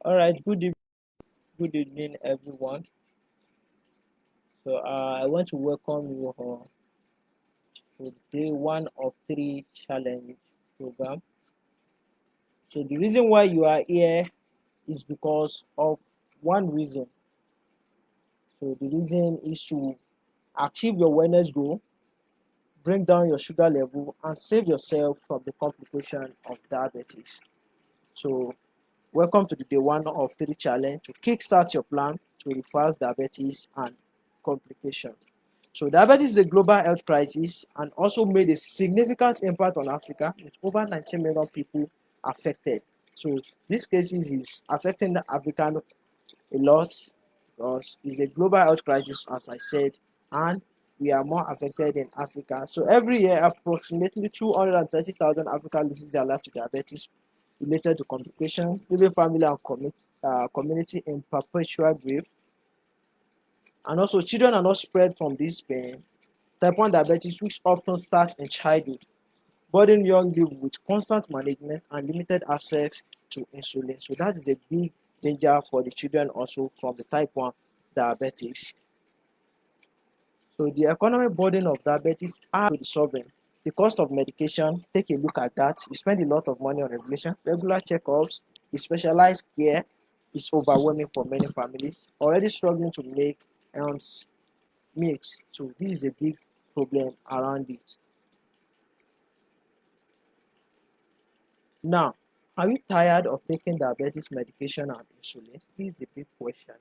All right, good evening, everyone. So, I want to welcome you all to day one of three challenge program. So, the reason why you are here is because of one reason. So, the reason is to achieve your wellness goal, bring down your sugar level, and save yourself from the complication of diabetes. So, welcome to the day one of three challenge to kickstart your plan to reverse diabetes and complication. So diabetes is a global health crisis and also made a significant impact on Africa with over 19 million people affected. So this cases is affecting the African a lot because it's a global health crisis, as I said, and we are more affected in Africa. So every year, approximately 230,000 Africans lose their life to diabetes related to complications, leaving family and community in perpetual grief. And also, children are not spread from this pain. Type 1 diabetes, which often starts in childhood, burden young people with constant management and limited access to insulin. So that is a big danger for the children also from the type 1 diabetes. So the economic burden of diabetes are to the sovereign. The cost of medication, take a look at that. You spend a lot of money on regulation, regular checkups, the specialized care is overwhelming for many families, already struggling to make ends meet. So this is a big problem around it. Now, are you tired of taking diabetes medication and insulin? This is the big question.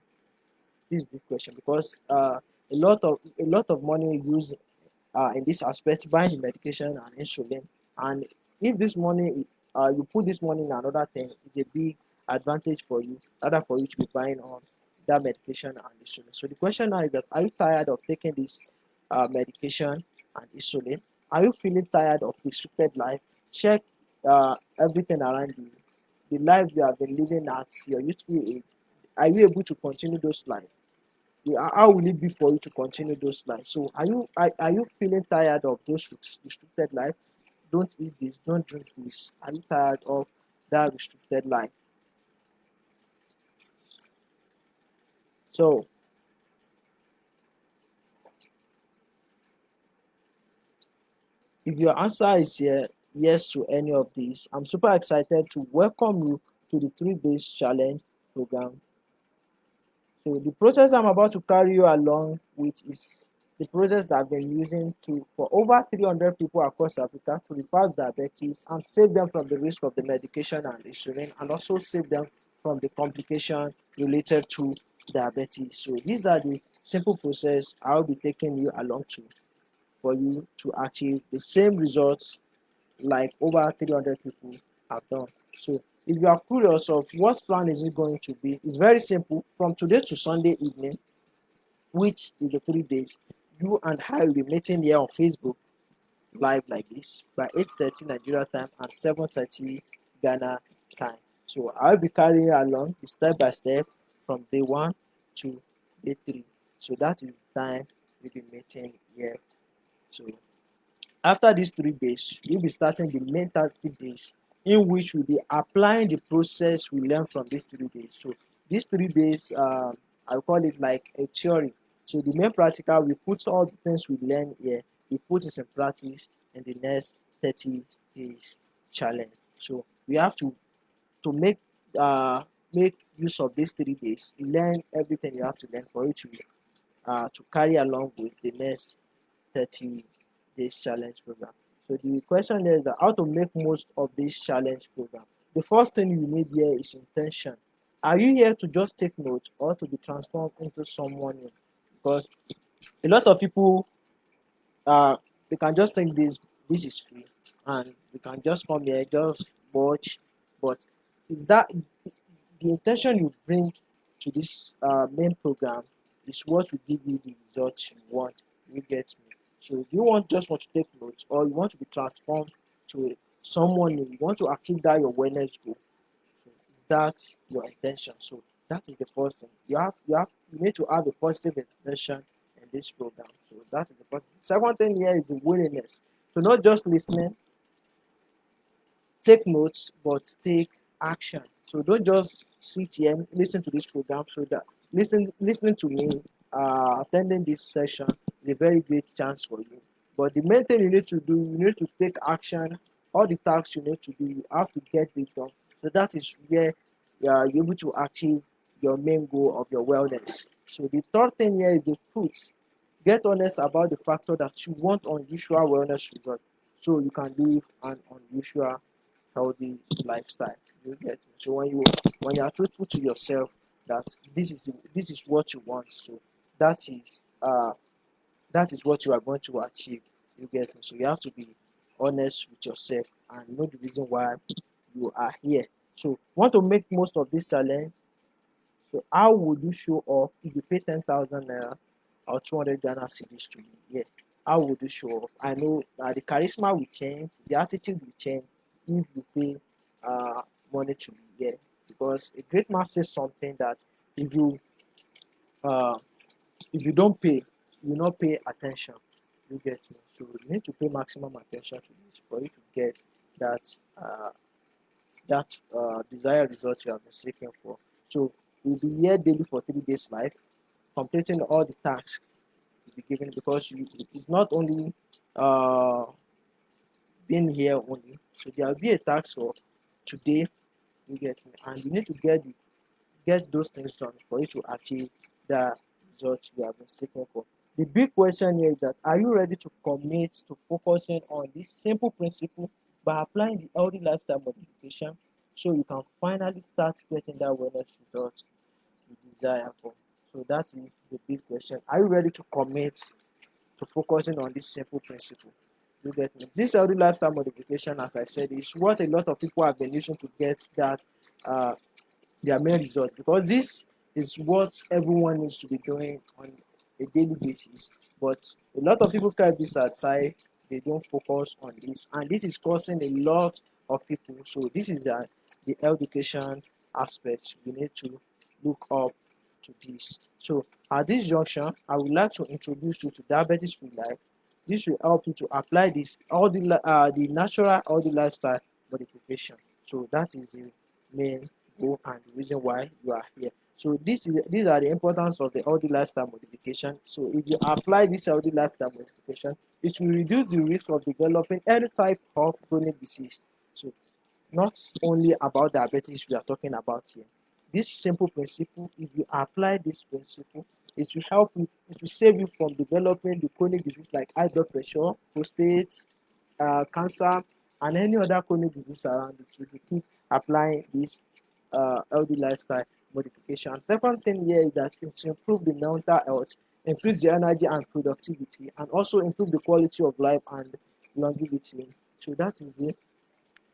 This is the big question because a lot of money used in this aspect buying the medication and insulin, and if this money you put this money in another thing, it's a big advantage for you rather for you to be buying on that medication and insulin. So the question now is that are you tired of taking this medication and insulin? Are you feeling tired of restricted life? Check everything around you, the life you have been living at your youthful age. Are you able to continue those lives? Yeah, how will it be for you to continue those lives? So are you feeling tired of those restricted life? Don't eat this, don't drink this. Are you tired of that restricted life? So if your answer is yes to any of these, I'm super excited to welcome you to the 3 days challenge program. So the process I'm about to carry you along with is the process that I've been using to for over 300 people across Africa to reverse diabetes and save them from the risk of the medication and insulin, and also save them from the complication related to diabetes. So these are the simple process I'll be taking you along to for you to achieve the same results like over 300 people have done. So if you are curious of what plan is it going to be, it's very simple. From today to Sunday evening, which is the 3 days, you and I will be meeting here on Facebook live like this by 8:30 Nigeria time and 7:30 Ghana time. So I'll be carrying along the step by step from day one to day three. So that is the time we'll be meeting here. So after these 3 days, we'll be starting the main 30 days in which we'll be applying the process we learned from these 3 days. So these 3 days, I'll call it like a theory. So the main practical, we put all the things we learn here, we put it in practice in the next 30 days challenge. So we have to make use of these 3 days, learn everything you have to learn for it to carry along with the next 30 days challenge program. So the question is that how to make most of this challenge program. The first thing you need here is intention. Are you here to just take notes or to be transformed into someone new? Because a lot of people they can just think this is free and we can just come here, just watch, but is that the intention you bring to this main program is what will give you the results you want. You get me? So you want to take notes, or you want to be transformed to someone new. You want to achieve that your wellness goal. So that's your intention. So that is the first thing. You need to have a positive intention in this program. So that is the first thing. Second thing here is the willingness. So not just listening, take notes, but take action. So don't just sit here and listen to this program. So that listening to me, attending this session is a very great chance for you. But the main thing you need to do, you need to take action. All the tasks you need to do, you have to get it done. So that is where you're able to achieve your main goal of your wellness. So the third thing here is the truth. Get honest about the factor that you want unusual wellness results, so you can live an unusual healthy lifestyle. You get me? So when you are truthful to yourself that this is what you want, so that is uh that is what you are going to achieve. You get me? So you have to be honest with yourself and know the reason why you are here. So want to make most of this challenge. So how would you show off if you pay 10,000 naira or 200 Ghana cedis to me? Yeah. How would you show off? I know the charisma will change, the attitude will change if you pay uh, money to me. Yeah. Because a great man says something that if you uh, if you don't pay, you not pay attention. You get me? So you need to pay maximum attention to this for you to get that desired result you have been seeking for. So you'll be here daily for 3 days live, completing all the tasks you'll be given, because it's not only uh being here only. So there will be a task for today, you get me, and you need to get those things done for you to achieve the result you have been seeking for. The big question here is that are you ready to commit to focusing on this simple principle by applying the healthy lifestyle modification, so you can finally start getting that wellness result you desire for? So that is the big question. Are you ready to commit to focusing on this simple principle? You get me? This healthy lifestyle modification, as I said, is what a lot of people have been using to get that uh, their main result, because this is what everyone needs to be doing on a daily basis. But a lot of people keep this aside, they don't focus on this, and this is causing a lot of people. So this is the education aspect we need to look up to this. So at this junction, I would like to introduce you to diabetes free life. This will help you to apply this all the natural all the lifestyle modification. So that is the main goal and the reason why you are here. So these are the importance of the healthy lifestyle modification. So if you apply this healthy lifestyle modification, it will reduce the risk of developing any type of chronic disease. So not only about diabetes we are talking about here. This simple principle, if you apply this principle, it will help you, it will save you from developing the chronic disease like high blood pressure, prostate, cancer, and any other chronic disease around it. If you keep applying this healthy lifestyle modification. Second thing here is that it will improve the mental health, increase the energy and productivity, and also improve the quality of life and longevity. So that is it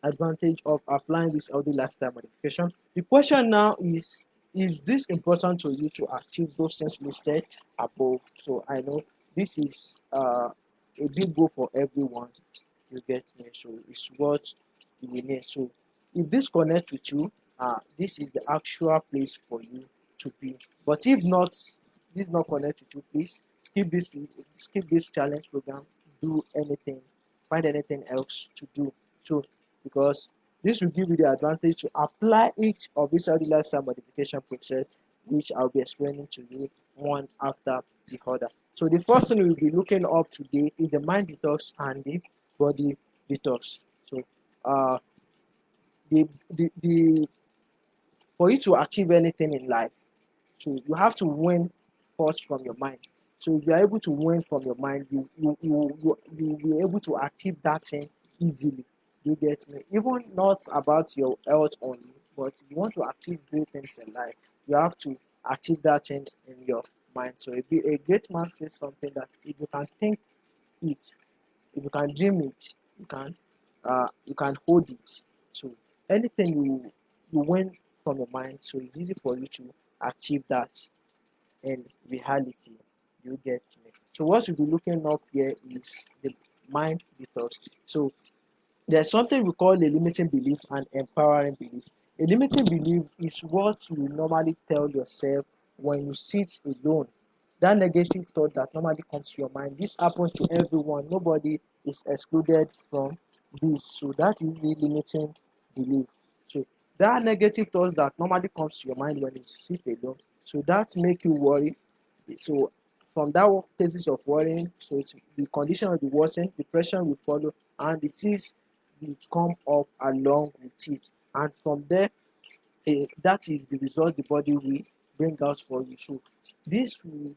advantage of applying this healthy lifestyle modification. The question now is this important to you to achieve those things listed above? So I know this is a big goal for everyone. You get me? So it's what you will need. So if this connects with you, this is the actual place for you to be. But if not, this not connect with you, please skip this challenge program. Do anything, find anything else to do. So because this will give you the advantage to apply each of these healthy lifestyle modification process, which I'll be explaining to you one after the other. So the first thing we'll be looking up today is the mind detox and the body detox. So uh, the for you to achieve anything in life, so you have to win first from your mind. So if you are able to win from your mind, you will be able to achieve that thing easily. You get me? Even not about your health only, but you want to achieve great things in life, you have to achieve that thing in your mind. So a great man says something that if you can think it, if you can dream it, you can hold it. So anything you win from your mind, so it's easy for you to achieve that in reality. You get me? So what you'll be looking up here is the mind detox. So there's something we call a limiting belief and empowering belief. A limiting belief is what you normally tell yourself when you sit alone. That negative thought that normally comes to your mind. This happens to everyone. Nobody is excluded from this. So that is the limiting belief. So There are negative thoughts that normally comes to your mind when you sit alone, so that make you worry. So from that cases of worrying, so it's the condition will be worsened, depression will follow, and disease will come up along with it. And from there, that is the result the body will bring out for you. So this will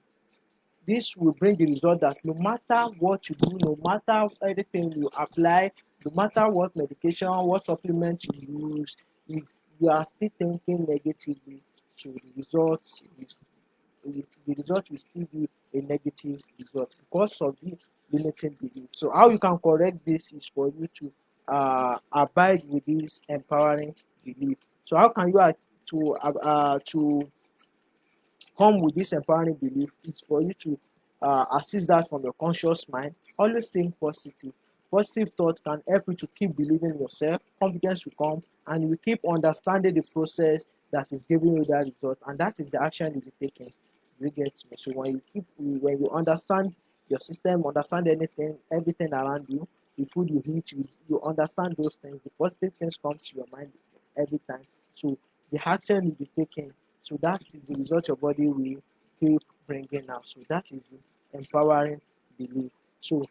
this will bring the result that no matter what you do, no matter anything you apply, no matter what medication, what supplement you use, if you are still thinking negatively, so the result will still be a negative result because of the limiting belief. So how you can correct this is for you to abide with this empowering belief. So how can you to come with this empowering belief is for you to assist that from your conscious mind. Always think positive. Positive thoughts can help you to keep believing in yourself. Confidence will come, and you will keep understanding the process that is giving you that result, and that is the action you be taking. You get me? So when you understand your system, understand everything around you, the food you eat, you understand those things. The positive things comes to your mind every time. So the action you be taking, so that is the result your body will keep bringing out. So that is the empowering belief. So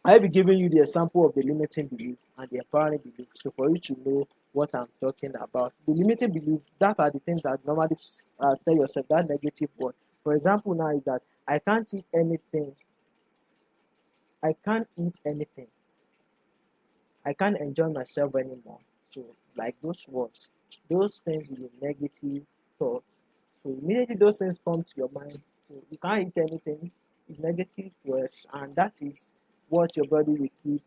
I'll be giving you the example of the limiting belief and the empowering belief. So for you to know what I'm talking about, the limiting belief, that are the things that normally tell yourself that negative word. For example, now is that I can't eat anything. I can't eat anything. I can't enjoy myself anymore. So like those words, those things will be negative thoughts. So immediately those things come to your mind. So you can't eat anything. It's negative words, and that is what your body will keep.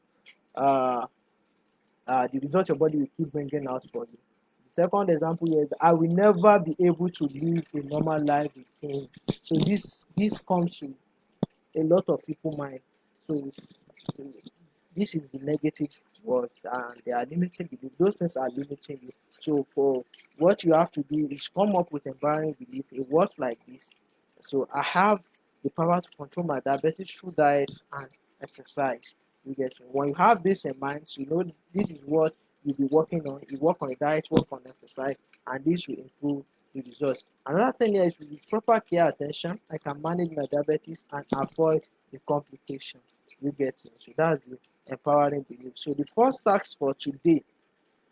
Uh, the result your body will keep bringing out for you. The second example here is I will never be able to live a normal life again. So this comes to a lot of people mind. So this is the negative words and they are limiting belief. Those things are limiting you. So for what you have to do is come up with empowering belief. It works like this. So I have the power to control my diabetes through diet and exercise. You get me? When you have this in mind, so you know this is what you'll be working on. You work on a diet, work on exercise, and this will improve the results. Another thing here is with proper care attention, I can manage my diabetes and avoid the complication. You get me? So that's the empowering belief. So the first task for today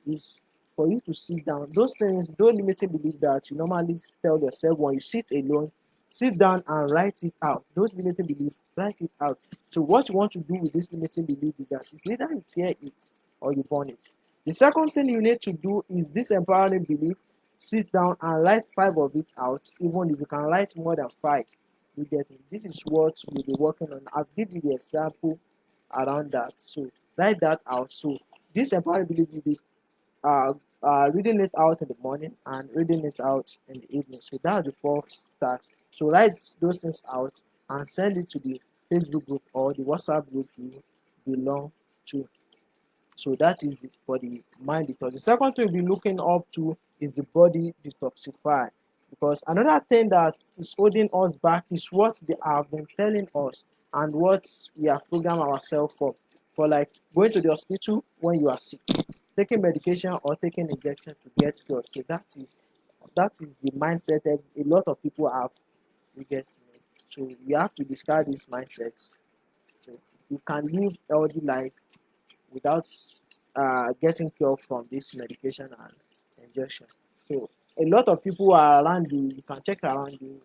is for you to sit down. Those things, those limiting beliefs that you normally tell yourself when you sit alone, sit down and write it out. Those limiting beliefs, write it out. So what you want to do with this limiting belief is that it's either you tear it or you burn it. The second thing you need to do is this empowering belief. Sit down and write 5 of it out, even if you can write more than 5. You get it? This is what we'll be working on. I'll give you the example around that. So write that out. So this empowering belief will be uh, reading it out in the morning and reading it out in the evening. So that's the first task. So write those things out and send it to the Facebook group or the WhatsApp group you belong to. So that is for the mind detox. The second thing we'll be looking up to is the body detoxify. Because another thing that is holding us back is what they have been telling us and what we have programmed ourselves for. For like going to the hospital when you are sick, taking medication or taking injection to get cured. So that is the mindset that a lot of people have. You get me? So you have to discard this mindset. So you can live healthy life without getting cured from this medication and injection. So a lot of people are around you. You can check around you.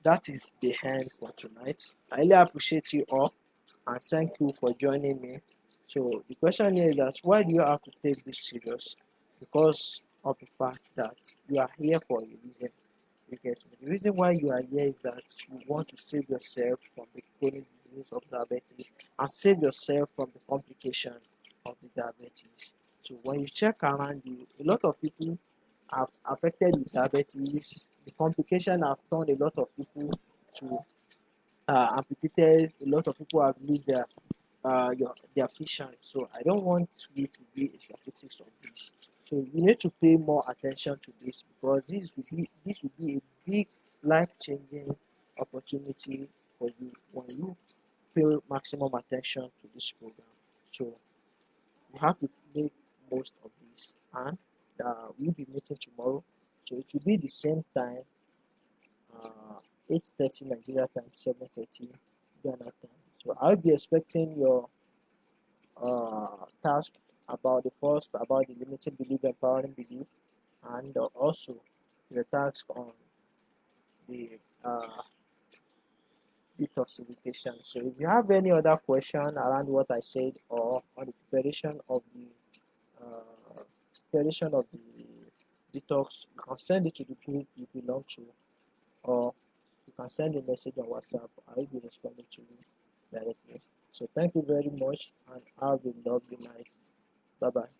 That is the end for tonight. I really appreciate you all and thank you for joining me. So the question here is that why do you have to take this serious? Because of the fact that you are here for a reason. You get me? The reason why you are here is that you want to save yourself from the chronic disease of diabetes and save yourself from the complication of the diabetes. So when you check around you, a lot of people are affected with diabetes. The complication have turned a lot of people to amputated. A lot of people have lose their vision. So I don't want you to be a statistics of this. So you need to pay more attention to this because this will be a big life changing opportunity for you when you pay maximum attention to this program. So you have to make most of this and we'll be meeting tomorrow. So it will be the same time, 8:30 Nigeria time, 7:30 Ghana time. So I'll be expecting your task about the first, about the limiting belief, empowering belief, and also the task on the detoxification. So if you have any other question around what I said or on the preparation of the detox, you can send it to the group you belong to, or you can send a message on WhatsApp. I will be responding to you directly. So thank you very much and have a lovely night. Bye bye.